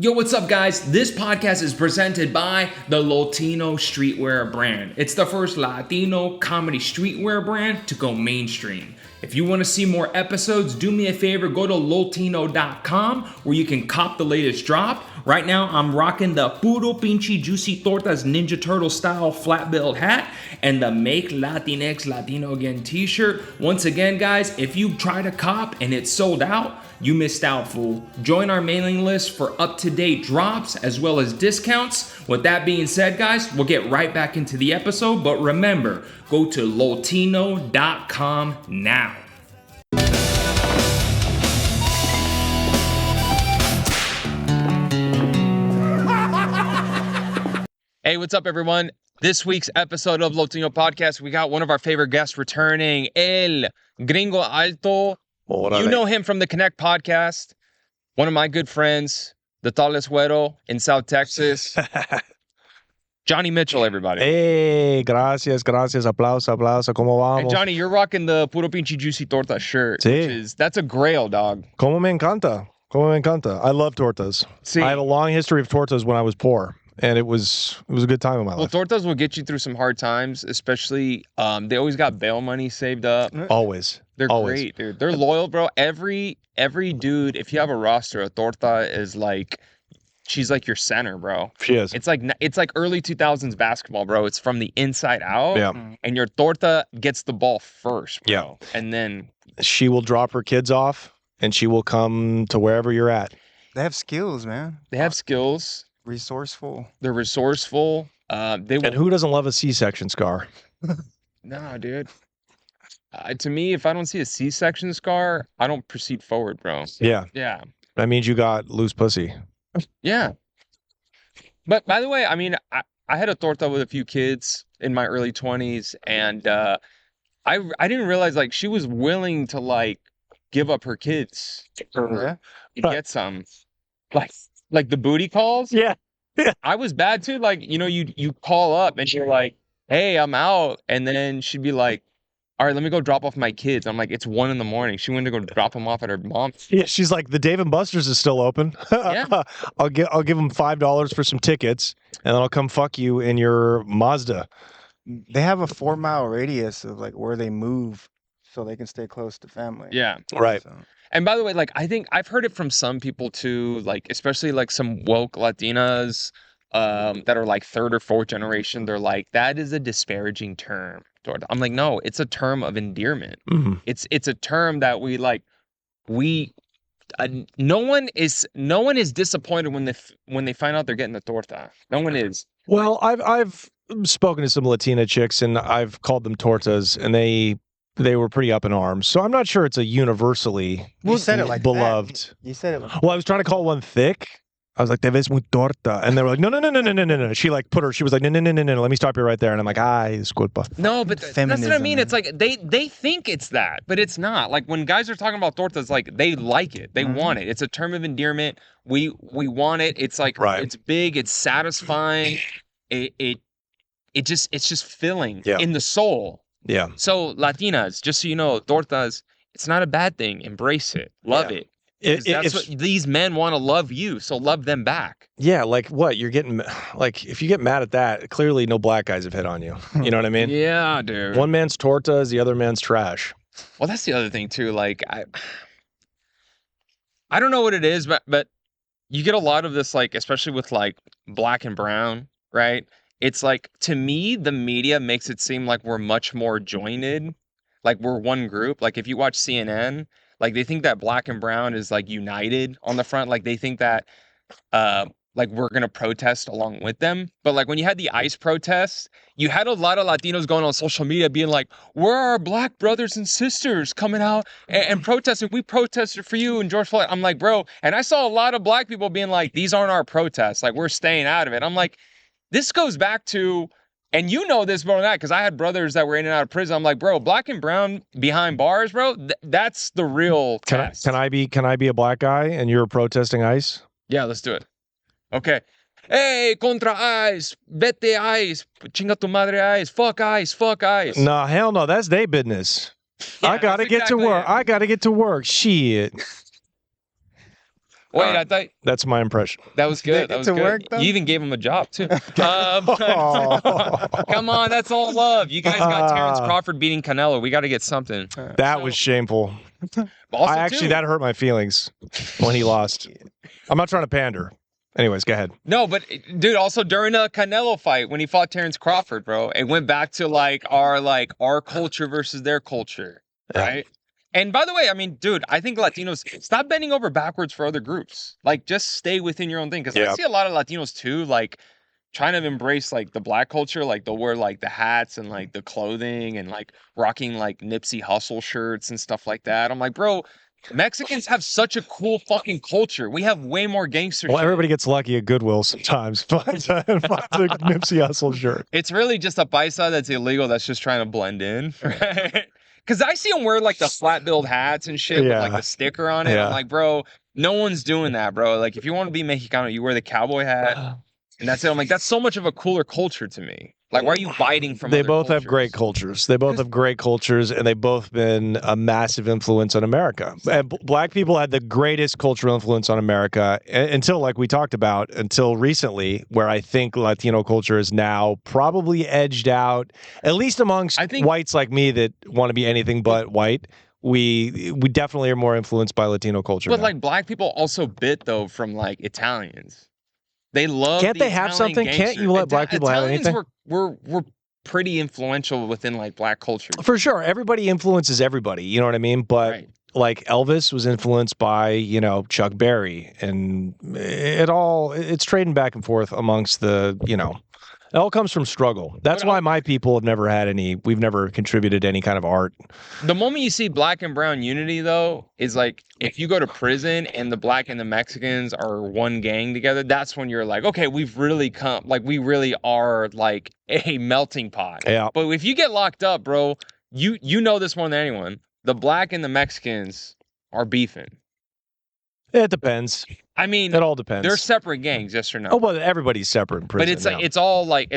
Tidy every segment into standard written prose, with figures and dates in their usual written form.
Yo, what's up, guys? This podcast is presented by the Latino streetwear brand. It's the first Latino comedy streetwear brand to go mainstream. If you want to see more episodes, do me a favor, go to LOLTINO.com where you can cop the latest drop. Right now, I'm rocking the Puro Pinche Juicy Tortas Ninja Turtle style flat billed hat and the Make Latinx Latino Again t-shirt. Once again, guys, if you try to cop and it's sold out, you missed out, fool. Join our mailing list for up-to-date drops as well as discounts. With that being said, guys, we'll get right back into the episode. But remember, go to LOLTINO.com now. Hey, what's up, everyone? This week's episode of LOLTINO Podcast, we got one of our favorite guests returning, El Gringo Alto. You know him from the Connect podcast, one of my good friends, the tallest güero in South Texas. Johnny Mitchell, everybody. Hey, gracias, aplauso, ¿cómo vamos? Hey, Johnny, you're rocking the Puro Pinche Juicy Torta shirt, Sí. that's a grail, dog. Como me encanta. I love tortas. Sí. I had a long history of tortas when I was poor, and it was a good time in my life. Well, tortas will get you through some hard times, especially, they always got bail money saved up. Always. They're great, dude. They're loyal, bro. Every dude, if you have a roster, a torta is like, she's like your center, bro. She is. It's like early 2000s basketball, bro. It's from the inside out. Yeah. And your torta gets the ball first, bro. Yeah. And then She will drop her kids off, and she will come to wherever you're at. They have skills, man. they have skills. Resourceful. They're resourceful. And who doesn't love a C-section scar? Nah, dude. To me, if I don't see a C-section scar, I don't proceed forward, bro. Yeah. Yeah. That means you got loose pussy. Yeah. But by the way, I mean, I had a torta with a few kids in my early 20s, and I didn't realize, like, she was willing to, like, give up her kids Yeah. to get some. Like the booty calls? Yeah. I was bad, too. Like, you know, you call up, and you're like, hey, I'm out. And then she'd be like, all right, let me go drop off my kids. I'm like, it's 1 a.m. She went to go drop them off at her mom's. Yeah, she's like, the Dave & Buster's is still open. Yeah. I'll give them $5 for some tickets, and then I'll come fuck you in your Mazda. They have a 4-mile radius of like where they move so they can stay close to family. Yeah. Right. So, And by the way, like, I think I've heard it from some people too, like, especially like some woke Latinas that are like 3rd or 4th generation. They're like, that is a disparaging term. I'm like, no, it's a term of endearment. Mm-hmm. It's a term that no one is disappointed when they find out they're getting the torta. No one is. Well, I've spoken to some Latina chicks, and I've called them tortas, and they were pretty up in arms. So I'm not sure it's a universally you said it like beloved. that. You said it like Well, I was trying to call one thick. I was like, "Te ves muy torta," and they were like, "No." She like she was like, "No. Let me stop you right there." And I'm like, disculpa. No, but that's what I Feminism, mean. man. It's like they think it's that, but it's not. Like when guys are talking about tortas, like they like it, they want it. It's a term of endearment. We want it. It's like It's big. It's satisfying. It's just filling in the soul. Yeah. So Latinas, just so you know, tortas, it's not a bad thing. Embrace it. Love it. That's what these men want to love you, so love them back. Yeah, like what? You're getting, like, if you get mad at that, clearly no black guys have hit on you. You know what I mean? Yeah, dude. One man's tortas, the other man's trash. Well, that's the other thing too. Like, I don't know what it is, but you get a lot of this, like, especially with like black and brown, right? It's like, to me, the media makes it seem like we're much more jointed, like we're one group. Like if you watch CNN, like they think that black and brown is like united on the front. Like they think that like we're gonna protest along with them. But like when you had the ICE protests, you had a lot of Latinos going on social media being like, where are our black brothers and sisters coming out and protesting? We protested for you and George Floyd. I'm like, bro, and I saw a lot of black people being like, these aren't our protests. Like we're staying out of it. I'm like, this goes back to, and you know this more than that, because I had brothers that were in and out of prison. I'm like, bro, black and brown behind bars, bro, that's the real test. Can I be a black guy and you're protesting ICE? Yeah, let's do it. Okay. Hey, contra ICE, vete ICE, chinga tu madre ICE, fuck ICE, fuck ICE. No, hell no, that's their business. Yeah, I gotta get to work. I gotta get to work. Shit. Wait, I thought That's my impression. that was Did it good. That get was to good. work, though? You even gave him a job too. Oh. Come on, that's all love. You guys got Terrence Crawford beating Canelo. We got to get something. That was shameful. Also, That hurt my feelings when he lost. I'm not trying to pander. Anyways, go ahead. No, but dude, also during a Canelo fight when he fought Terrence Crawford, bro, it went back to our culture versus their culture, right? And by the way, I mean, dude, I think Latinos stop bending over backwards for other groups. Like, just stay within your own thing. Because I see a lot of Latinos too, like trying to embrace like the black culture. Like they'll wear like the hats and like the clothing and like rocking like Nipsey Hussle shirts and stuff like that. I'm like, bro, Mexicans have such a cool fucking culture. We have way more gangster shit. Everybody gets lucky at Goodwill sometimes. But the Nipsey Hussle shirt. It's really just a paisa that's illegal that's just trying to blend in, right? Because I see them wear like the flat billed hats and shit with like the sticker on it. I'm like, bro, no one's doing that, bro. Like, if you want to be Mexicano, you wear the cowboy hat, and that's it. I'm like, that's so much of a cooler culture to me. Like, why are you biting from? They both have great cultures. They both have great cultures, and they've both been a massive influence on America. And black people had the greatest cultural influence on America until, like we talked about, until recently, where I think Latino culture is now probably edged out, at least amongst whites like me that want to be anything but white. We definitely are more influenced by Latino culture. But now. like black people also bit though from like Italians. They love. Can't they have something? Can't you let black people have anything? We're pretty influential within like black culture. For sure, everybody influences everybody. You know what I mean? But like Elvis was influenced by Chuck Berry, and it's trading back and forth amongst the It all comes from struggle. That's why my people have never had any. We've never contributed any kind of art. The moment you see black and brown unity, though, is like if you go to prison and the black and the Mexicans are one gang together. That's when you're like, okay, we've really come. Like we really are like a melting pot. Yeah. But if you get locked up, bro, you know this more than anyone. The black and the Mexicans are beefing. It depends. I mean, it all depends. They're separate gangs, yes or no? Oh, well, everybody's separate in prison. But it's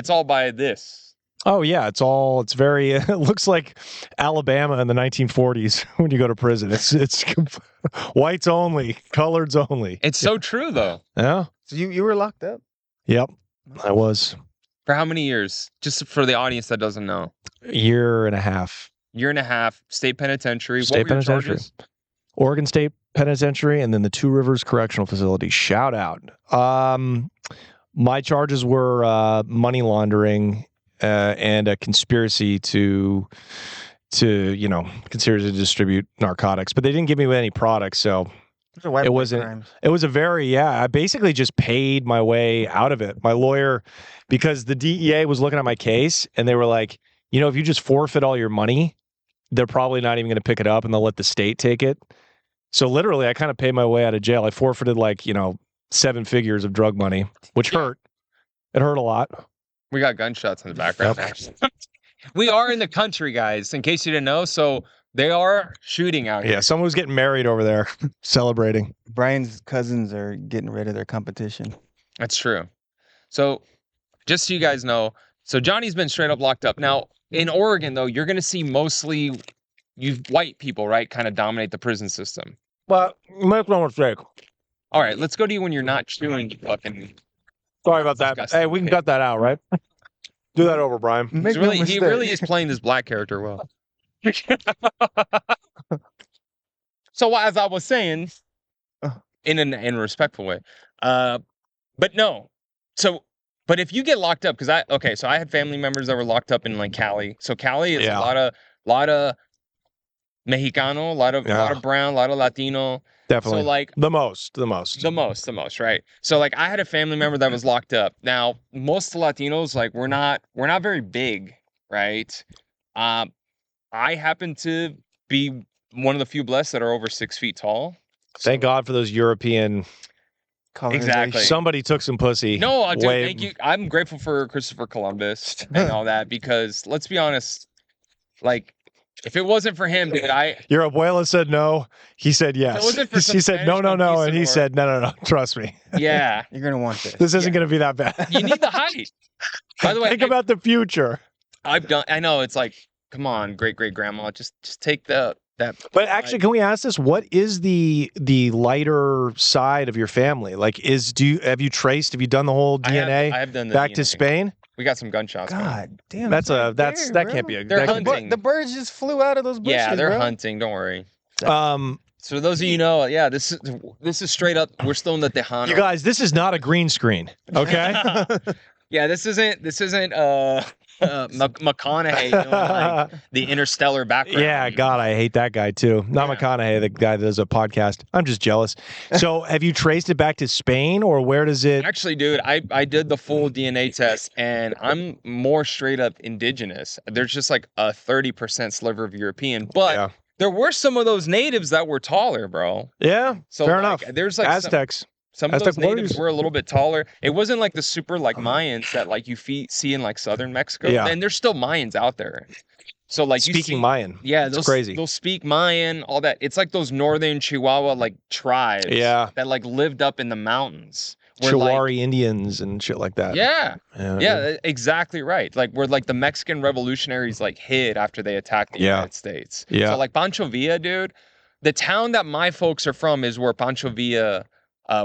all by this. Oh yeah, it's very. It looks like Alabama in the 1940s when you go to prison. It's whites only, coloreds only. It's so true though. Yeah. So you were locked up? Yep, I was. For how many years? Just for the audience that doesn't know. Year and a half. Year and a half. State penitentiary. State what were your penitentiary. charges? Oregon State Penitentiary, and then the Two Rivers Correctional Facility. Shout out. My charges were money laundering and a conspiracy to conspiracy to distribute narcotics. But they didn't give me any products, so it wasn't. Crimes. It was a very I basically just paid my way out of it. My lawyer, because the DEA was looking at my case, and they were like, if you just forfeit all your money, they're probably not even going to pick it up, and they'll let the state take it. So literally, I kind of paid my way out of jail. I forfeited 7 figures of drug money, which hurt. It hurt a lot. We got gunshots in the background. We are in the country, guys, in case you didn't know. So they are shooting out here. Yeah, someone was getting married over there, celebrating. Bryan's cousins are getting rid of their competition. That's true. So just so you guys know, so Johnny's been straight up locked up. Now, in Oregon, though, you're going to see mostly white people, right, kind of dominate the prison system. But make no mistake. All right, let's go to you when you're not chewing fucking. Sorry about that. Disgusting. Hey, we can cut that out, right? Do that over, Bryan. He really is playing this black character well. So as I was saying, in a respectful way, but no. So, but if you get locked up, so I had family members that were locked up in like Cali. So Cali is a lot of Mexicano, a lot of brown, a lot of Latino. Definitely. So like the most, right? So like I had a family member that was locked up. Now, most Latinos, like we're not very big, right? I happen to be one of the few blessed that are over 6 feet tall. Thank God for those European. Exactly. Somebody took some pussy. No, dude, thank you. I'm grateful for Christopher Columbus and all that because let's be honest, like if it wasn't for him, dude, Your abuela said no. He said yes. She said no, and he said no. Trust me. Yeah, you're gonna want this. This isn't gonna be that bad. You need the height. By the way, think about the future. I know it's like, come on, great grandma, just take the But actually, can we ask this? What is the lighter side of your family? Like, have you done the whole DNA I have done the back DNA. to Spain? We got some gunshots. God damn. That bro. can't be a. They're that can't be- hunting. The birds just flew out of those bushes, Yeah, they're bro. hunting. Don't worry. Um, So those of you know, yeah, this is straight up. We're still in the Tejano. you guys, this is not a green screen, okay? Yeah, this isn't McConaughey doing like the interstellar background. Yeah, God, I hate that guy too. Not McConaughey, the guy that does a podcast. I'm just jealous. So, have you traced it back to Spain, or where does it? Actually, dude, I did the full DNA test, and I'm more straight up indigenous. There's just like a 30% sliver of European, but Yeah. there were some of those natives that were taller, bro. Yeah, So fair like, enough. There's like Aztecs. some of Aztec those natives warriors. were a little bit taller. It wasn't like the super like Mayans that like you see in like southern Mexico. Yeah. And there's still Mayans out there. So like you Speaking see, Mayan. yeah, It's those crazy. They'll speak Mayan, all that. It's like those northern Chihuahua like tribes Yeah. that like lived up in the mountains. Where, like, Chihuahua Indians and shit like that. yeah, Yeah. yeah, exactly right. Like where like the Mexican revolutionaries like hid after they attacked the Yeah. United States. Yeah. So like Pancho Villa, dude, the town that my folks are from is where Pancho Villa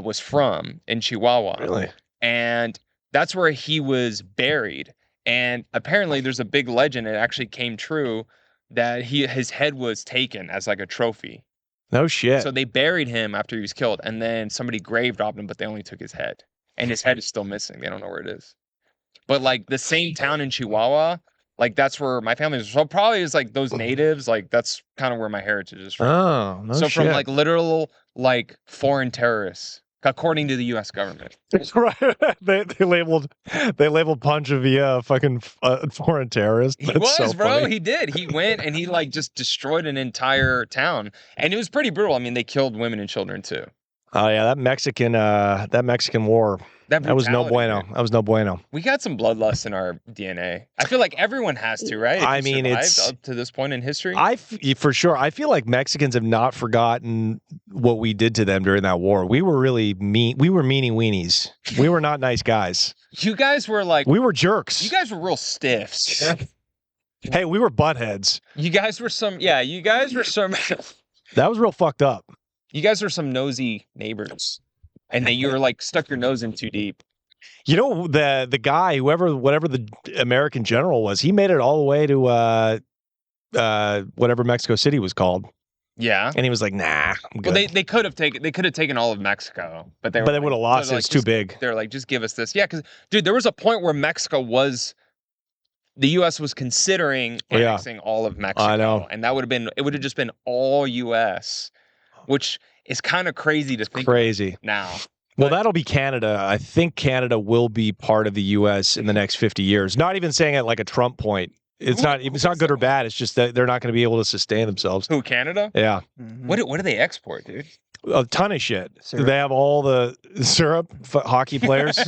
was from in Chihuahua. Really? And that's where he was buried. And apparently there's a big legend, it actually came true, that his head was taken as like a trophy. No shit. So they buried him after he was killed, and then somebody grave robbed him, but they only took his head. And his head is still missing. They don't know where it is. But like the same town in Chihuahua, like that's where my family is. So probably is like those natives, like that's kind of where my heritage is from. Oh, no So shit. from like literal like foreign terrorists, according to the U.S. government. right. they labeled Pancho Villa a fucking foreign terrorist. He That's was, so bro. funny. He did. He went and he like just destroyed an entire town, and it was pretty brutal. I mean, they killed women and children too. Oh yeah, that Mexican war. That was no brutality, bueno. dude. That was no bueno. We got some bloodlust in our DNA. I feel like everyone has to, right? If I you mean, survived it's- up to this point in history. For sure. I feel like Mexicans have not forgotten what we did to them during that war. We were really mean. We were meanie weenies. We were not nice guys. You guys were like, We were jerks. you guys were real stiffs. Hey, we were buttheads. You guys were some, yeah, you guys were some, That was real fucked up. you guys were some nosy neighbors, and then you were like stuck your nose in too deep. You know, the guy, whatever the American general was, he made it all the way to whatever Mexico City was called, Yeah. and he was like, "Nah, I'm good." Well, they could have taken all of Mexico, but they would have lost it. It's too big. They're like, just give us this. Yeah, because dude, there was a point where the U.S. was considering Yeah. annexing all of Mexico. I know. And it would have just been all U.S., which is kind of crazy to think Crazy. about now. Well, But- that'll be Canada. I think Canada will be part of the U.S. in the next 50 years. Not even saying it like a Trump point. It's not good or bad. It's just that they're not going to be able to sustain themselves. Who, Canada? Yeah. Mhm. What do they export, dude? A ton of shit. Syrup. They have all the syrup, hockey players.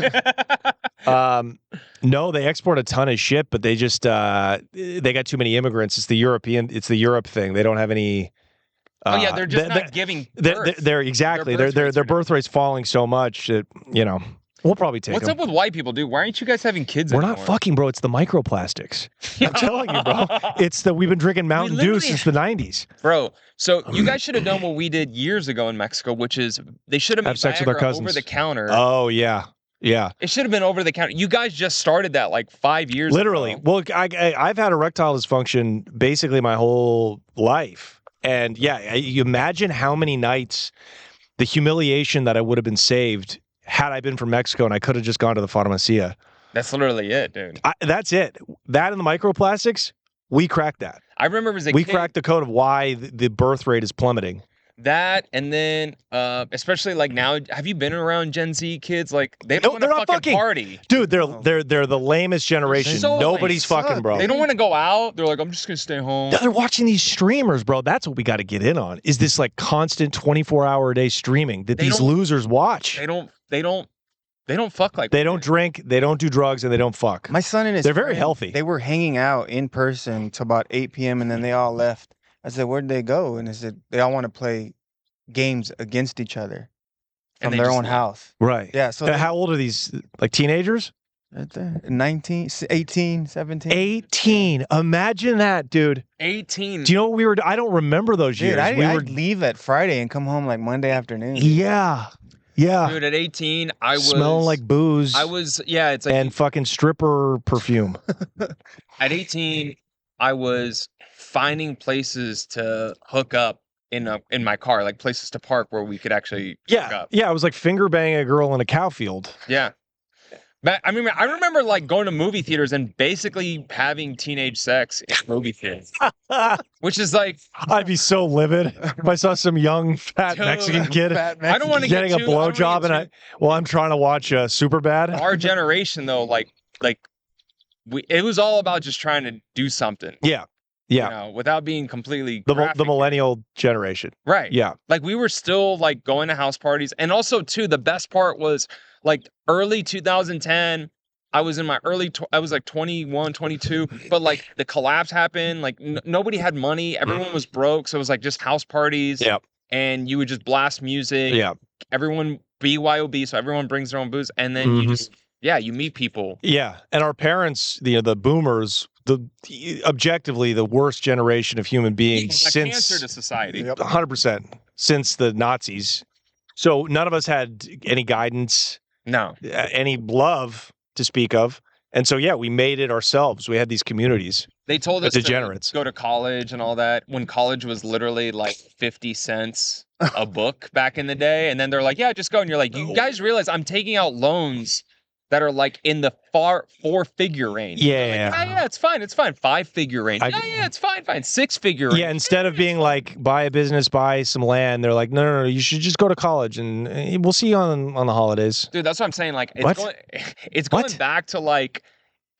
No, they export a ton of shit, but they just they got too many immigrants. It's the Europe thing. They don't have any. Oh yeah, they're just not giving birth. They're exactly Their birth rates their are birth rate's falling so much that we'll probably take What's them. up with white people, dude? Why aren't you guys having kids We're anymore? not fucking, bro. It's the microplastics. I'm telling you, bro. It's we've been drinking Mountain Dew literally- since the 90s. Bro, so you guys should have done what we did years ago in Mexico, which is they should have made Have sex with our Viagra cousins. over the counter. Oh yeah, yeah. It should have been over the counter. You guys just started that like 5 years Literally. ago. Well, I've had erectile dysfunction basically my whole life. And yeah, you imagine how many nights, the humiliation that I would have been saved had I been from Mexico and I could have just gone to the pharmacia. That's literally it, dude. That's it. That and the microplastics, we cracked that. I remember as a We kid, cracked the code of why the birth rate is plummeting. that, and then especially like now, have you been around Gen Z kids? Like they No, don't want they're to not fucking fucking. party. Dude, they're the lamest generation. So lame. Nobody's fucking, Suck. bro. They don't want to go out. They're like, I'm just gonna stay home. Yeah, they're watching these streamers, bro. That's what we got to get in on. Is this like constant 24-hour a day streaming that They these don't- losers watch? They don't fuck like They don't drink, they don't do drugs, and they don't fuck. My son and his They're very friend, healthy. They were hanging out in person till about 8 p.m. and then they all left. I said, "Where'd they go?" And they said they all want to play games against each other And from they their just own left. house. Right. Yeah. So How old are these? Like teenagers? Right there. 19, 18, 17. 18. Imagine that, dude. 18. Do you know what we were? I don't remember those Dude, years. I'd leave at Friday and come home like Monday afternoon. Yeah. Dude, at 18, I was smelling like booze. Yeah, it's like and fucking stripper perfume. At 18, I was finding places to hook up in my car, like places to park where we could actually hook up. Yeah, I was like finger banging a girl in a cow field. Yeah. But I mean, I remember like going to movie theaters and basically having teenage sex in movie theaters, which is like I'd be so livid if I saw some young fat Mexican kid I don't want to getting a blowjob and I'm trying to watch Superbad. Our generation though, it was all about just trying to do something. Yeah. You know, without being completely the millennial generation. Right. Yeah. Like we were still like going to house parties. And also too, the best part was like early 2010, I was in my I was like 21, 22, but like the collapse happened. Like nobody had money. Everyone was broke. So it was like just house parties. Yep. And you would just blast music. Yeah. Everyone BYOB. So everyone brings their own booze. And then you just, you meet people. Yeah. And our parents, the boomers, objectively the worst generation of human beings since cancer to society. 100% since the Nazis. So none of us had any guidance, any love to speak of, and so we made it ourselves. We had these communities. They told us degenerates to go to college and all that when college was literally like 50 cents a book back in the day, and then they're like, "Yeah, just go." And you're like, "You guys realize I'm taking out loans that are like in the four-figure range." Yeah. Like, yeah, it's fine. 5-figure range. Yeah, it's fine. 6-figure range. Yeah, instead of being like, buy a business, buy some land, they're like, no, you should just go to college and we'll see you on the holidays. Dude, that's what I'm saying. Like, it's going back to like,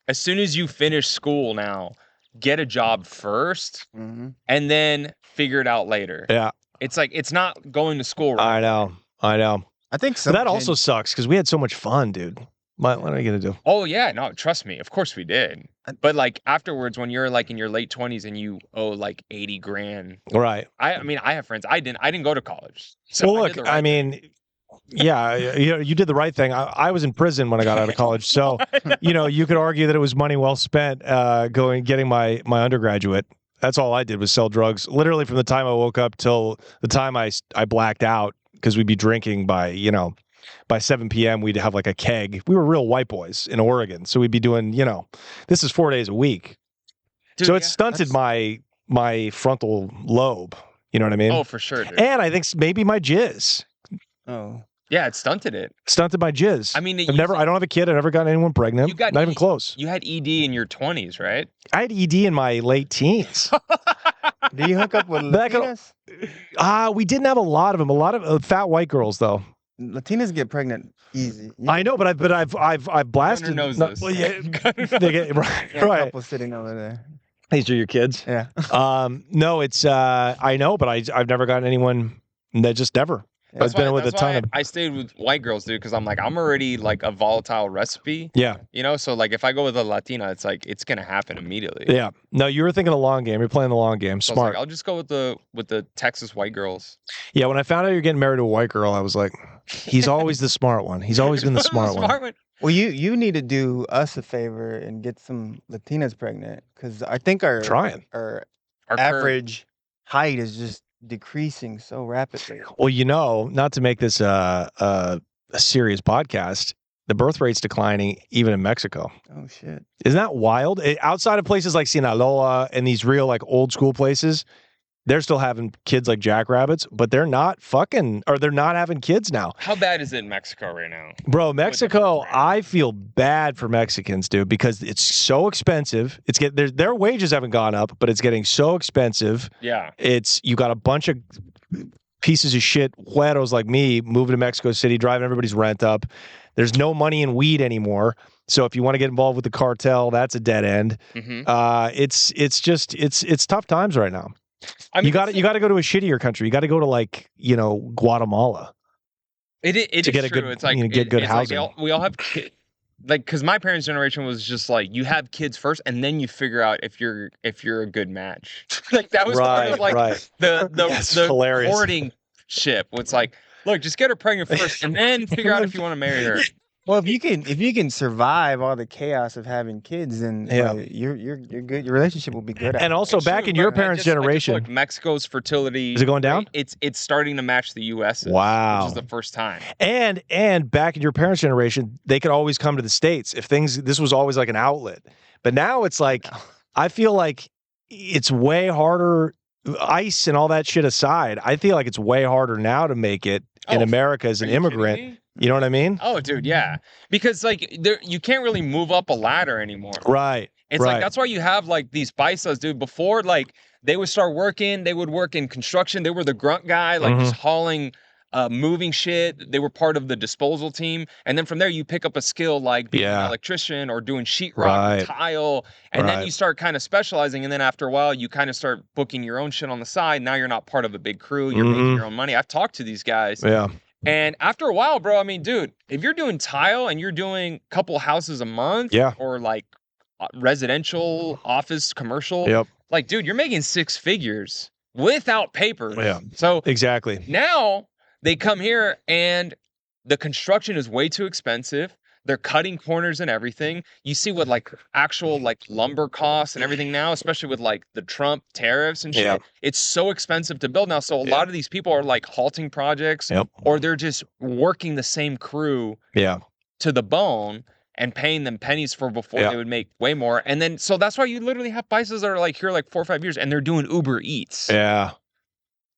as soon as you finish school now, get a job first and then figure it out later. Yeah. It's like, it's not going to school right I know. I think so. That also sucks because we had so much fun, dude. What are you gonna do? Oh yeah, no, trust me. Of course we did. But like afterwards, when you're like in your late 20s and you owe like 80 grand, right? I mean, I have friends. I didn't go to college. So well, look, I mean, you did the right thing. I was in prison when I got out of college, so you could argue that it was money well spent getting my undergraduate. That's all I did was sell drugs. Literally from the time I woke up till the time I blacked out, because we'd be drinking by 7 p.m. we'd have like a keg. We were real white boys in Oregon, so we'd be doing this is 4 days a week. Dude, so it stunted my frontal lobe. You know what I mean? Oh, for sure, dude. And I think maybe my jizz. Oh. Yeah, it stunted it. Stunted my jizz. I mean, I don't have a kid. I've never gotten anyone pregnant. Not even close. You had ED in your 20s, right? I had ED in my late teens. Do you hook up with Latinas? We didn't have a lot of them. A lot of fat white girls, though. Latinas get pregnant easy. I know, but I've blasted. Noses. They get right. Couple sitting over there. These are your kids. Yeah. No, it's I know, but I've never gotten anyone that just never. I've been with a ton of. I stayed with white girls, dude, because I'm already like a volatile recipe. Yeah. So like if I go with a Latina, it's like it's gonna happen immediately. Yeah. No, you were thinking the long game. You're playing the long game. So Smart. I'll just go with the Texas white girls. Yeah. When I found out you're getting married to a white girl, I was like, he's always the smart one. He's always been the smart one. Well, you need to do us a favor and get some Latinas pregnant, because I think our average height is just decreasing so rapidly. Well, not to make this a serious podcast, the birth rate's declining even in Mexico. Oh shit! Isn't that wild? Outside of places like Sinaloa and these real like old school places, they're still having kids like jackrabbits, but they're not having kids now. How bad is it in Mexico right now? Bro, Mexico, I feel bad for Mexicans, dude, because it's so expensive. Their wages haven't gone up, but it's getting so expensive. Yeah. You got a bunch of pieces of shit güeros like me moving to Mexico City, driving everybody's rent up. There's no money in weed anymore. So if you want to get involved with the cartel, that's a dead end. Mm-hmm. It's tough times right now. I mean, you got to go to a shittier country. You got to go to Guatemala. It to get true. Good, it's like get good housing. Like we all have kids. Like, because my parents' generation was just like, you have kids first, and then you figure out if you're a good match. Like that was part of like the courting ship. It's like, look, just get her pregnant first, and then figure out if you want to marry her. Well, if you can survive all the chaos of having kids, then you're good. Your relationship will be good. And also back in your parents' generation, look, Mexico's fertility is it going down? It's starting to match the U.S.'s. Wow, which is the first time. And back in your parents' generation, they could always come to the States if this was always like an outlet. But now it's like, I feel like it's way harder. ICE and all that shit aside, I feel like it's way harder now to make it in America as an immigrant. You know what I mean? Oh, dude, yeah. Because like you can't really move up a ladder anymore. Right. It's like that's why you have like these paisas, dude. Before, like they would start working, they would work in construction. They were the grunt guy, like just hauling moving shit. They were part of the disposal team. And then from there, you pick up a skill like being an electrician or doing sheetrock or tile. And then you start kind of specializing. And then after a while, you kind of start booking your own shit on the side. Now you're not part of a big crew. You're making your own money. I've talked to these guys. Yeah. And after a while, bro, I mean, dude, if you're doing tile and you're doing a couple houses a month or like residential, office, commercial, like, dude, you're making 6 figures without papers. Yeah. So exactly. Now they come here and the construction is way too expensive. They're cutting corners and everything. You see what like actual like lumber costs and everything now, especially with like the Trump tariffs and shit. Yeah. It's so expensive to build now. So a lot of these people are like halting projects or they're just working the same crew to the bone and paying them pennies for before they would make way more. And then, so that's why you literally have places that are like here like 4 or 5 years and they're doing Uber Eats. Yeah.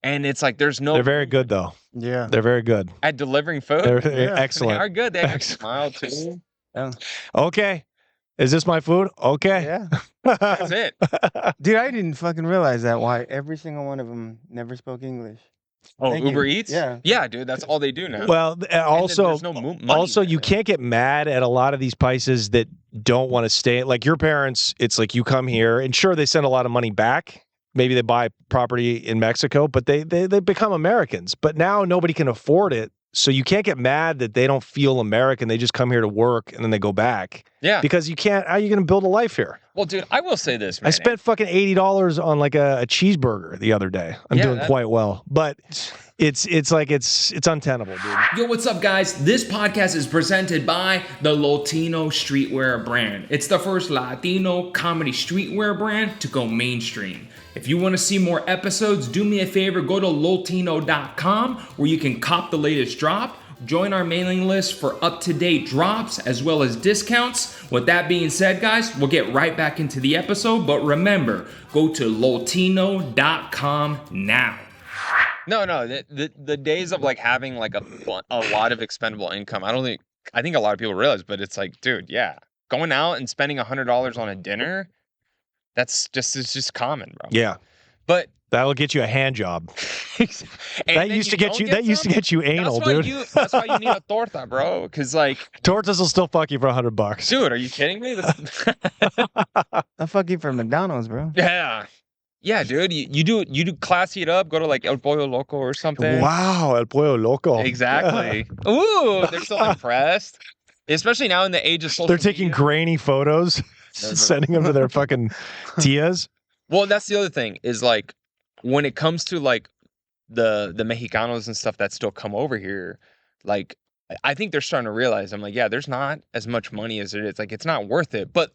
And it's like, there's no... They're very good, though. Yeah. They're very good. At delivering food? They're excellent. They are good. They have a smile, too. Yeah. Okay. Is this my food? Okay. Yeah. That's it. Dude, I didn't fucking realize that. Why every single one of them never spoke English. Oh, Thank Uber you. Eats? Yeah. Yeah, dude. That's all they do now. Well, also, money you can't get mad at a lot of these places that don't want to stay. Like your parents, it's like you come here, and sure, they send a lot of money back. Maybe they buy property in Mexico, but they become Americans. But now nobody can afford it. So you can't get mad that they don't feel American. They just come here to work and then they go back. Yeah. Because you can't, how are you going to build a life here? Well, dude, I will say this, man. I spent fucking $80 on like a cheeseburger the other day. I'm doing quite well. But it's untenable, dude. Yo, what's up, guys? This podcast is presented by the Latino streetwear brand. It's the first Latino comedy streetwear brand to go mainstream. If you want to see more episodes, do me a favor, go to LOLTINO.com where you can cop the latest drop. Join our mailing list for up-to-date drops as well as discounts. With that being said, guys, we'll get right back into the episode. But remember, go to LOLTINO.com now. No, the days of like having like a lot of expendable income, I think a lot of people realize, but it's like, dude, yeah, going out and spending $100 on a dinner, it's just common, bro. Yeah. But that'll get you a hand job. that used to get you anal, dude. That's why you need a torta, bro. Because like tortas will still fuck you for $100. Dude, are you kidding me? I'll fuck you for McDonald's, bro. Yeah. Yeah, dude. You do classy it up, go to like El Pollo Loco or something. Wow, El Pollo Loco. Exactly. Ooh, they're so impressed. Especially now in the age of social They're taking grainy photos, sending them to their fucking tias. Well, that's the other thing is like when it comes to like the Mexicanos and stuff that still come over here, like I think they're starting to realize, I'm like, yeah, there's not as much money as it is. Like it's not worth it. But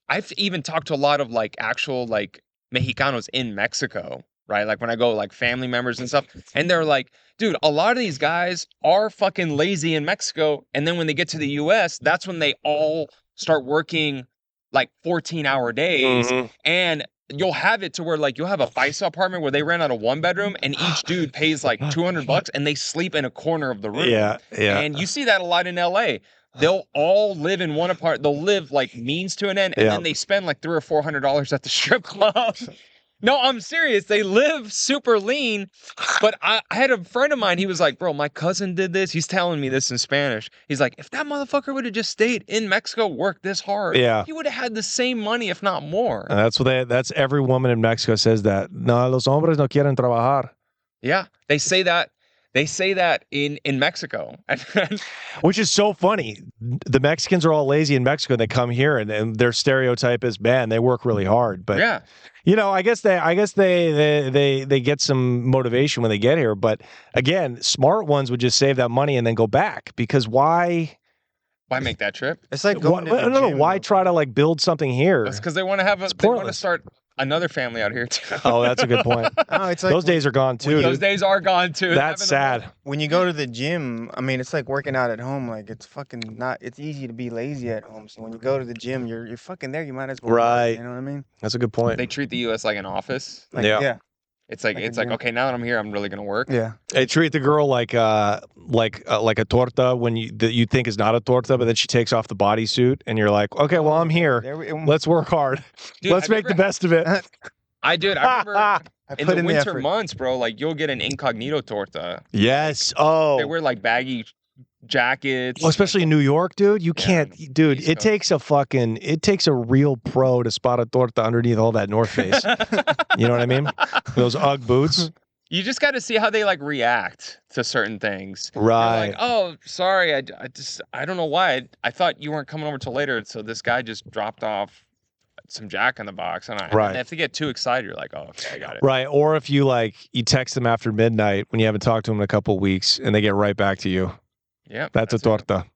I've even talked to a lot of like actual like Mexicanos in Mexico, right? Like when I go like family members and stuff, and they're like, dude, a lot of these guys are fucking lazy in Mexico. And then when they get to the US, that's when they all start working like 14-hour days. Mm-hmm. And you'll have it to where like you'll have a paisa apartment where they rent out a 1-bedroom and each dude pays like $200 and they sleep in a corner of the room. Yeah. And you see that a lot in LA. They'll all live in one apartment. They'll live like means to an end, and then they spend like $300 or $400 at the strip club. No, I'm serious. They live super lean. But I had a friend of mine. He was like, bro, my cousin did this. He's telling me this in Spanish. He's like, if that motherfucker would have just stayed in Mexico, worked this hard, he would have had the same money, if not more. That's every woman in Mexico says that. No, los hombres no quieren trabajar. Yeah, they say that. They say that in Mexico. Which is so funny. The Mexicans are all lazy in Mexico. They come here and their stereotype is, man, they work really hard. But yeah. You know, I guess they get some motivation when they get here. But again, smart ones would just save that money and then go back. Because why Why make that trip? It's like going to the gym, why try to like build something here? It's because they want to have they want to start another family out here too. Oh, that's a good point. Oh, it's like those days are gone too. Those days are gone too. That's sad. When you go to the gym, I mean, it's like working out at home. Like it's fucking not. It's easy to be lazy at home. So when you go to the gym, you're fucking there. You might as well. Right. You know what I mean? That's a good point. They treat the U.S. like an office. Like, yeah. It's like okay, now that I'm here, I'm really gonna work. Yeah. They treat the girl like a torta when you think is not a torta, but then she takes off the bodysuit, and you're like, okay, well, I'm here. Let's work hard. Dude, Let's make the best of it. I remember in the winter months, bro. Like you'll get an incognito torta. Yes. Oh. They wear like baggy jackets. Well, especially in New York, dude. You can't, dude. It takes a real pro to spot a torta underneath all that North Face. You know what I mean? Those Ugg boots. You just got to see how they like react to certain things. Right. You're like, oh, sorry, I don't know why. I thought you weren't coming over till later, so this guy just dropped off some Jack in the Box, and if they get too excited, you're like, oh, okay, I got it. Right. Or if you text them after midnight when you haven't talked to them in a couple of weeks, and they get right back to you. Yeah, that's a torta.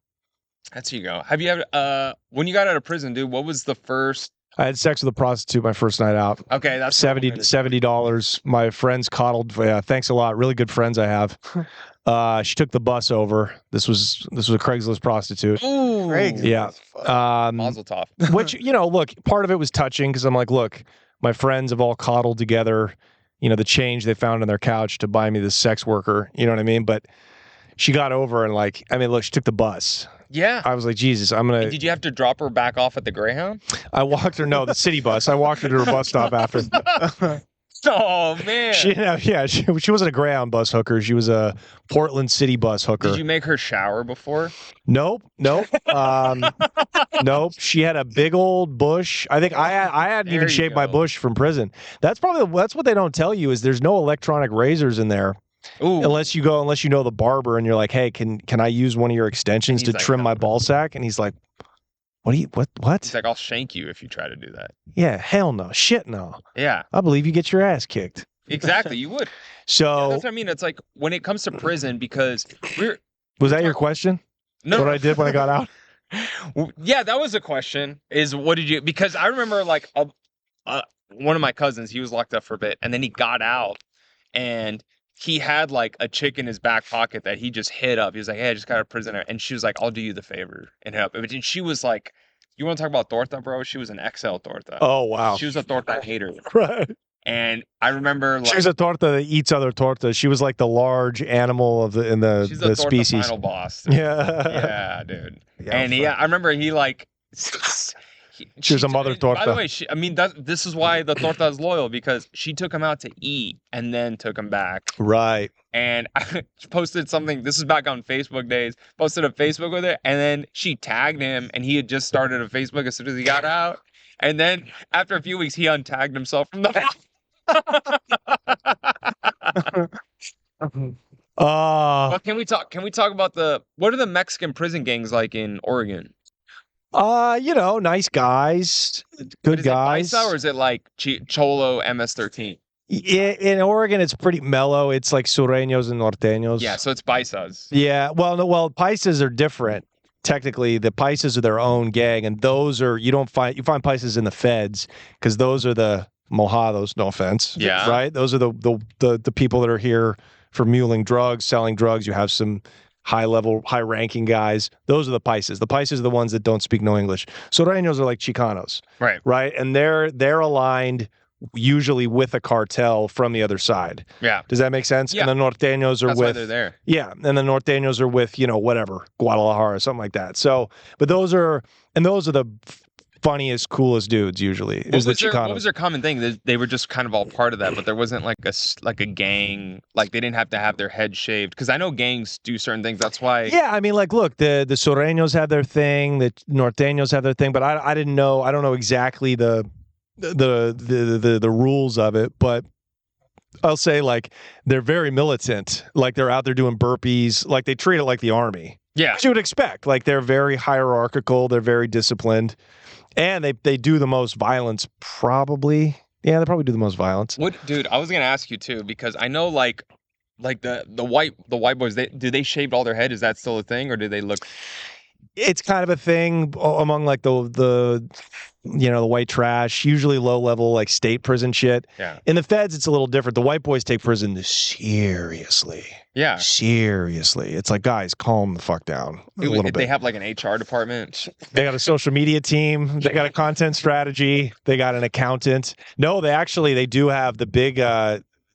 That's you go. Have you ever when you got out of prison, dude? What was the first? I had sex with a prostitute my first night out. Okay, that's $70. My friends coddled. Yeah, thanks a lot. Really good friends I have. She took the bus over. This was a Craigslist prostitute. Ooh, Craigslist. Yeah. Mazel tov. Which look, part of it was touching because I'm like, look, my friends have all coddled together. The change they found on their couch to buy me this sex worker. You know what I mean? But she got over and look, she took the bus. Yeah. I was like, Jesus, I'm going to... Did you have to drop her back off at the Greyhound? I walked her, the city bus. I walked her to her bus stop after. Oh, man. She wasn't a Greyhound bus hooker. She was a Portland city bus hooker. Did you make her shower before? Nope. Nope. She had a big old bush. I think I hadn't even shaved my bush from prison. That's what they don't tell you is there's no electronic razors in there. Ooh. Unless you know the barber and you're like, hey, can I use one of your extensions to trim my ball sack? And he's like, what? He's like, I'll shank you if you try to do that. Yeah, hell no, shit no. Yeah, I believe you get your ass kicked. Exactly, you would. So that's what I mean. It's like when it comes to prison, because was that your question? No, what I did when I got out. Yeah, that was a question. Is what did you? Because I remember one of my cousins, he was locked up for a bit, and then he got out, and he had like a chick in his back pocket that he just hit up. He was like, hey, I just got a prisoner. And she was like, I'll do you the favor and hit up. And she was like, you want to talk about torta, bro? She was an XL torta. Oh, wow. She was a torta hater. Right. And I remember she was a torta that eats other tortas. She was like the large animal of the she's the species. Final boss. Yeah. Yeah, dude. Yeah, and I remember he she was a mother torta. By the way, this is why the torta is loyal, because she took him out to eat and then took him back. Right. And I posted something. This is back on Facebook days. Posted a Facebook with it, and then she tagged him, and he had just started a Facebook as soon as he got out. And then after a few weeks, he untagged himself from the. Well, can we talk about what are the Mexican prison gangs like in Oregon? Nice guys, good guys. It Paisa, or is it like Cholo MS-13? In Oregon, it's pretty mellow. It's like sureños and norteños. Yeah, so it's paisas. Yeah, well, paisas are different. Technically, the paisas are their own gang, and those are you find paisas in the feds because those are the mojados. No offense. Yeah. Right. Those are the people that are here for muling drugs, selling drugs. You have some high-ranking guys. Those are the paisas. The paisas are the ones that don't speak no English. Sureños are like Chicanos. Right. Right. And they're aligned usually with a cartel from the other side. Yeah. Does that make sense? Yeah. And the norteños are That's with... why they're there. Yeah. And the norteños are with, whatever, Guadalajara, something like that. So, but those are the funniest, coolest dudes usually. What was their common thing? They were just kind of all part of that, but there wasn't like a gang. Like they didn't have to have their head shaved, because I know gangs do certain things. That's why. Yeah, I mean, look, the sureños have their thing, the norteños have their thing, but I don't know exactly the rules of it, but I'll say they're very militant. Like they're out there doing burpees. Like they treat it like the army. Yeah, as you would expect. Like they're very hierarchical. They're very disciplined. And they do the most violence, probably. Yeah, they probably do the most violence. Dude, I was gonna ask you too, because I know like the white boys, do they shave all their head? Is that still a thing, or do they look? it's kind of a thing among like the white trash, usually low level like state prison shit. Yeah. In the feds, it's a little different. The white boys take prison seriously. Yeah. Seriously. It's like, guys, calm the fuck down a little bit. They have like an HR department. They got a social media team. They got a content strategy. They got an accountant. No, they do have the big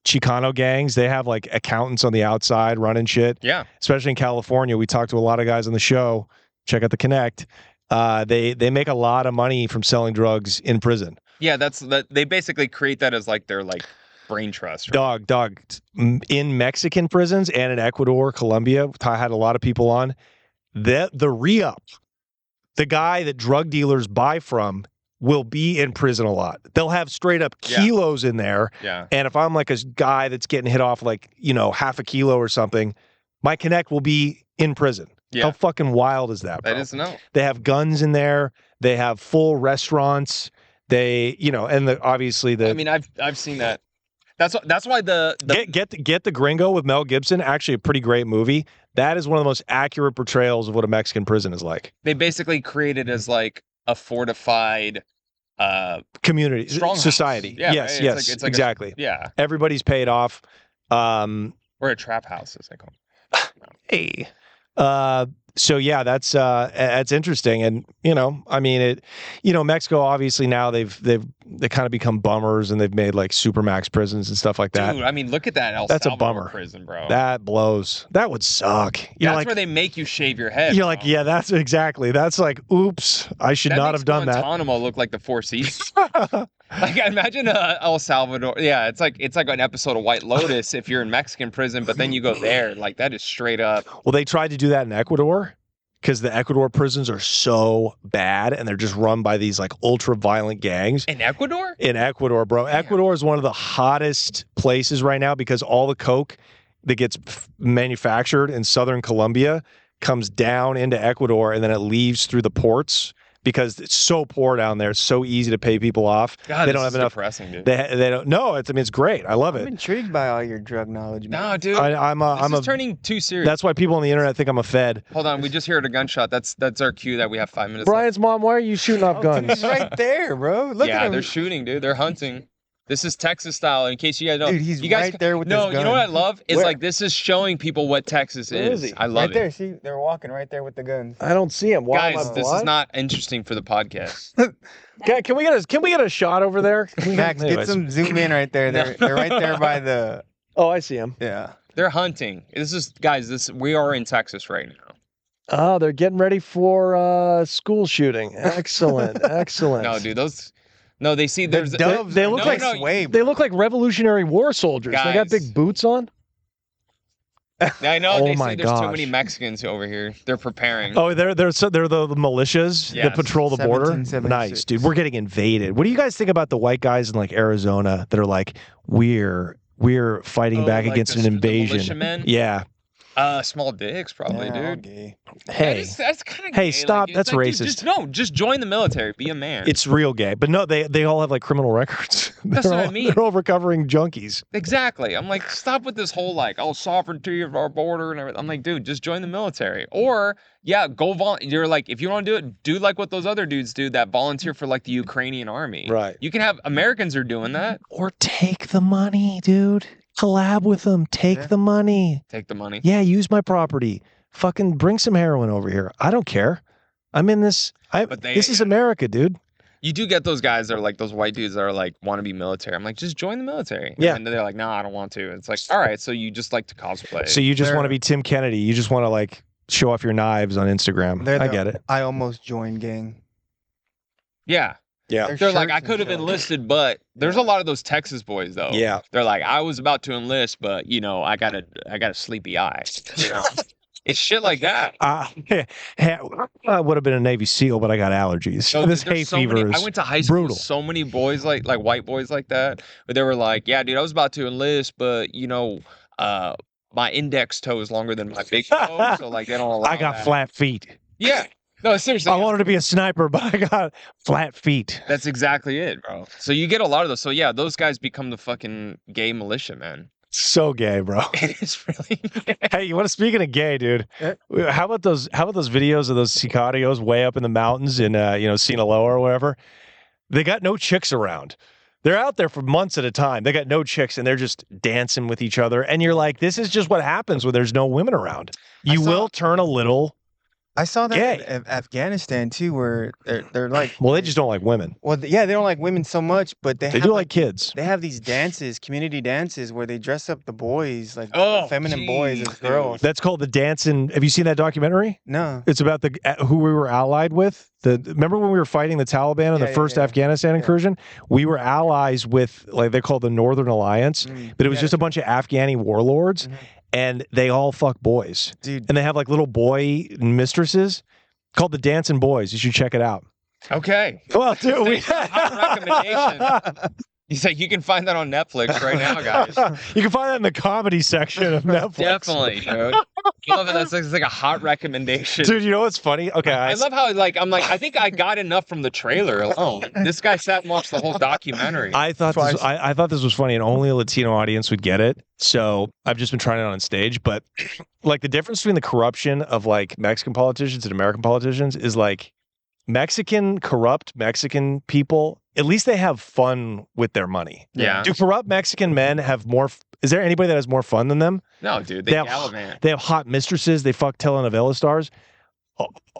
Chicano gangs. They have like accountants on the outside running shit. Yeah. Especially in California. We talked to a lot of guys on the show. Check out the Connect. They make a lot of money from selling drugs in prison. Yeah, they basically create that as like their like brain trust. Right? Dog. In Mexican prisons and in Ecuador, Colombia, I had a lot of people on. The re-up, the guy that drug dealers buy from will be in prison a lot. They'll have straight up kilos in there. Yeah. And if I'm like a guy that's getting hit off like, half a kilo or something, my Connect will be in prison. Yeah. How fucking wild is that, bro? That is no. They have guns in there. They have full restaurants. They, obviously the. I mean, I've seen that. That's why the Get the Gringo with Mel Gibson. Actually, a pretty great movie. That is one of the most accurate portrayals of what a Mexican prison is like. They basically create it as like a fortified community, society. Yeah, yes, right? yes, it's like exactly. Yeah, everybody's paid off. Or a trap house, as they call it. Hey. So yeah, that's interesting, and I mean Mexico obviously now they kind of become bummers, and they've made like supermax prisons and stuff like that. Dude, I mean, look at that that's Salvador a bummer. Prison, bro. That blows. That would suck. That's where they make you shave your head. You're like, yeah, that's like, oops, I should not have done that. Guantanamo look like the Four Seasons. Like, imagine El Salvador. Yeah, it's like an episode of White Lotus if you're in Mexican prison, but then you go there. Like, that is straight up. Well, they tried to do that in Ecuador because the Ecuador prisons are so bad and they're just run by these like ultra violent gangs. In Ecuador? In Ecuador, bro. Damn. Ecuador is one of the hottest places right now because all the coke that gets manufactured in southern Colombia comes down into Ecuador and then it leaves through the ports. Because it's so poor down there, it's so easy to pay people off. God, they don't have enough. Depressing, dude. They don't. No, it's great. I love it. I'm intrigued by all your drug knowledge, man. No, dude. I'm turning too serious. That's why people on the internet think I'm a Fed. Hold on, we just heard a gunshot. That's our cue that we have 5 minutes. Brian's mom, why are you shooting off guns? He's right there, bro. Look at him. They're shooting, dude. They're hunting. This is Texas style. In case you guys don't, dude, he's right there with his gun. You know what I love is like this is showing people what Texas is. I love it. Right there, see, they're walking right there with the guns. I don't see him. Why guys, this is not interesting for the podcast. Can we get a shot over there? Max, get some zoom in right there. They're right there by the. Oh, I see him. Yeah, they're hunting. We are in Texas right now. Oh, they're getting ready for school shooting. Excellent, excellent. No, dude, those. No, they see there's doves. They look they look like Revolutionary War soldiers. Guys. They got big boots on. I know. Oh they my say there's gosh. too many Mexicans over here. They're preparing. Oh, they're the militias that patrol the border. Nice, dude. We're getting invaded. What do you guys think about the white guys in like Arizona that are like we're fighting back like against an invasion? The militiamen? Yeah. Small dicks, probably, dude. Okay. Hey, that's kind of hey, gay. stop. Like, that's like, racist. Dude, just join the military. Be a man. It's real gay, but no, they all have like criminal records. That's what I mean. They're all recovering junkies. Exactly. I'm like, stop with this whole like, sovereignty of our border and everything. I'm like, dude, just join the military. Or go You're like, if you want to do it, do like what those other dudes do that volunteer for like the Ukrainian army. Right. You can have Americans are doing that. Or take the money, dude. Collab with them. Take the money. Take the money. Yeah, use my property. Fucking bring some heroin over here. I don't care. I'm in this. This is America, dude. You do get those guys that are like those white dudes that are like want to be military. I'm like, just join the military. Yeah. And they're like, no, I don't want to. It's like, all right, so you just like to cosplay. So you just want to be Tim Kennedy. You just want to like show off your knives on Instagram. I get it. I almost joined gang. Yeah. Yeah. They're like, I could have enlisted, but there's a lot of those Texas boys though. Yeah. They're like, I was about to enlist, but I got a sleepy eye. You know? It's shit like that. I would have been a Navy SEAL, but I got allergies. So this hay fever is I went to high school brutal. with so many boys like white boys like that, but they were like, yeah, dude, I was about to enlist, but my index toe is longer than my big toe, so like they don't allow I got that. flat feet. Yeah. No, seriously. I wanted to be a sniper, but I got flat feet. That's exactly it, bro. So you get a lot of those. So yeah, those guys become the fucking gay militia, man. So gay, bro. It is really gay. Hey, you want to speaking of gay, dude? How about those videos of those sicarios way up in the mountains in Sinaloa or wherever? They got no chicks around. They're out there for months at a time. They got no chicks, and they're just dancing with each other. And you're like, this is just what happens when there's no women around. You will turn a little. I saw that in Afghanistan too, where they're like, well, they just don't like women. Well, yeah, they don't like women so much, but they do like kids. They have these dances, community dances, where they dress up the boys like feminine boys as girls. That's called the dancing. Have you seen that documentary? No. It's about who we were allied with. Remember when we were fighting the Taliban in the first Afghanistan incursion? We were allies with, like, they're called the Northern Alliance, but it was just a bunch of Afghani warlords. And they all fuck boys. Dude. And they have like little boy mistresses called the Dancing Boys. You should check it out. Okay. Well, dude, we recommendation. He's like, you can find that on Netflix right now, guys. You can find that in the comedy section of Netflix. Definitely, dude. I love it. That's like a hot recommendation. Dude, you know what's funny? Okay. I love how I think I got enough from the trailer alone. This guy sat and watched the whole documentary. I thought this was funny, and only a Latino audience would get it. So I've just been trying it on stage. But like the difference between the corruption of like Mexican politicians and American politicians is like corrupt Mexican people, at least they have fun with their money. Yeah. Do corrupt Mexican men have more? Is there anybody that has more fun than them? No, dude. They have hot mistresses. They fuck telenovela stars.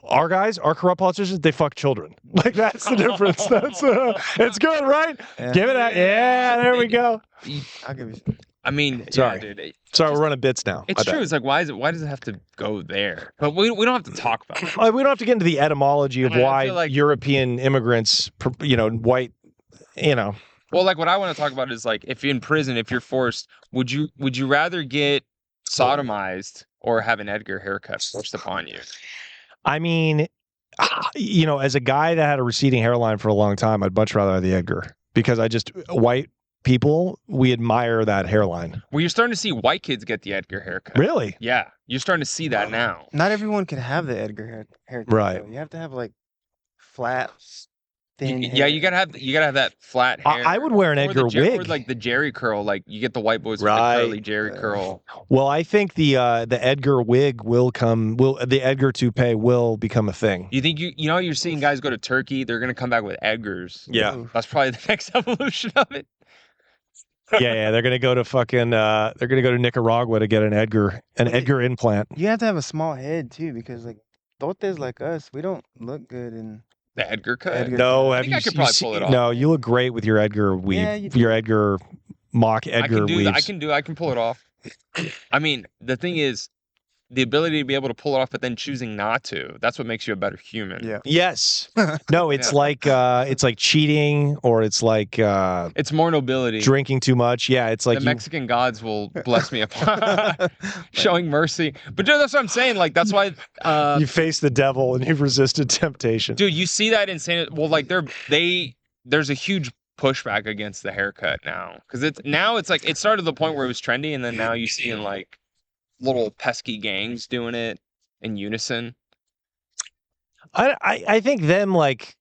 Our guys, our corrupt politicians, they fuck children. Like, that's the difference. That's it's good, right? Yeah. Give it out. Yeah, there we go. I'll give you. I mean, sorry, dude. Sorry, we're running bits now. It's true. It's like, why does it have to go there? But we don't have to talk about it. We don't have to get into the etymology of why like European immigrants, white, Well, like what I want to talk about is like, if you're in prison, if you're forced, would you rather get sodomized or have an Edgar haircut forced upon you? I mean, as a guy that had a receding hairline for a long time, I'd much rather have the Edgar because white people, we admire that hairline. Well, you're starting to see white kids get the Edgar haircut. Really? Yeah. You're starting to see that now. Not everyone can have the Edgar haircut. Right. Though. You have to have like flat, thin hair. Yeah, you gotta have that flat hair. I would wear an Edgar wig. Or like the Jerry curl, like you get the white boys with the curly Jerry curl. Well, I think the Edgar wig the Edgar toupee will become a thing. You think you're seeing guys go to Turkey, they're gonna come back with Edgars. Yeah. That's probably the next evolution of it. Yeah, they're gonna go to Nicaragua to get an Edgar implant. You have to have a small head too, because like tortas like us, we don't look good in the Edgar cut. No, I could probably pull it off. No, you look great with your Edgar weave. Yeah, your Edgar mock Edgar weaves. I can pull it off. I mean, the thing is, the ability to be able to pull it off, but then choosing not to. That's what makes you a better human. Yeah. Yes. No, it's like cheating, or it's like it's more nobility. Drinking too much. Yeah, it's like the Mexican gods will bless me upon showing mercy. But dude, that's what I'm saying. Like that's why you face the devil and you've resisted temptation. Dude, you see that insane. Well, like there's a huge pushback against the haircut now because it's like it started to the point where it was trendy, and then now you see in like little pesky gangs doing it in unison. I think them like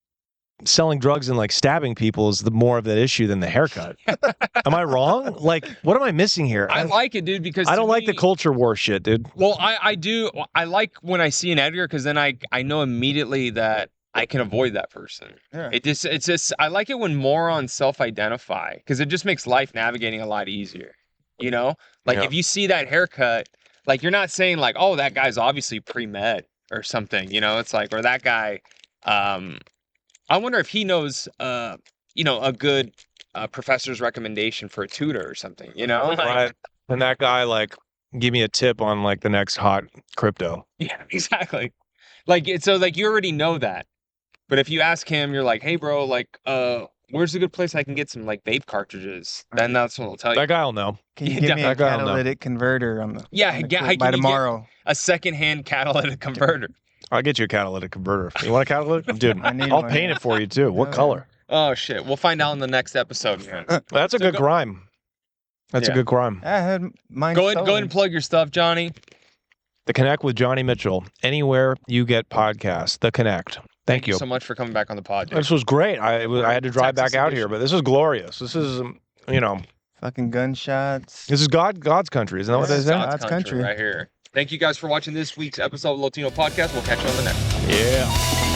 selling drugs and like stabbing people is the more of that issue than the haircut. Am I wrong? Like, what am I missing here? I like it, dude, because I don't like the culture war shit, dude. Well, I do. I like when I see an Edgar because then I know immediately that I can avoid that person. Yeah. It's just I like it when morons self-identify because it just makes life navigating a lot easier. If you see that haircut, like you're not saying like, oh, that guy's obviously pre-med or something, it's like, or that guy, I wonder if he knows, a good professor's recommendation for a tutor or something, Right. And that guy, like, give me a tip on like the next hot crypto. Yeah, exactly. Like, so like you already know that, but if you ask him, you're like, hey bro, like, where's a good place I can get some like vape cartridges? Then that's what he'll tell you. That guy'll know. Can you give me a catalytic converter on the by tomorrow? A secondhand catalytic converter. I'll get you a catalytic converter. You want a catalytic? Dude, I'll paint it for you too. What color? Oh shit. We'll find out in the next episode, man. That's a good crime. That's a good crime. I had mine. Go ahead and plug your stuff, Johnny. The Connect with Johnny Mitchell. Anywhere you get podcasts. The Connect. Thank you so much for coming back on the pod. This was great. I had to drive back out here, but this is glorious. This is, fucking gunshots. This is God's country, isn't that what they say? God's country right here. Thank you guys for watching this week's episode of LOLTINO Podcast. We'll catch you on the next one. Yeah.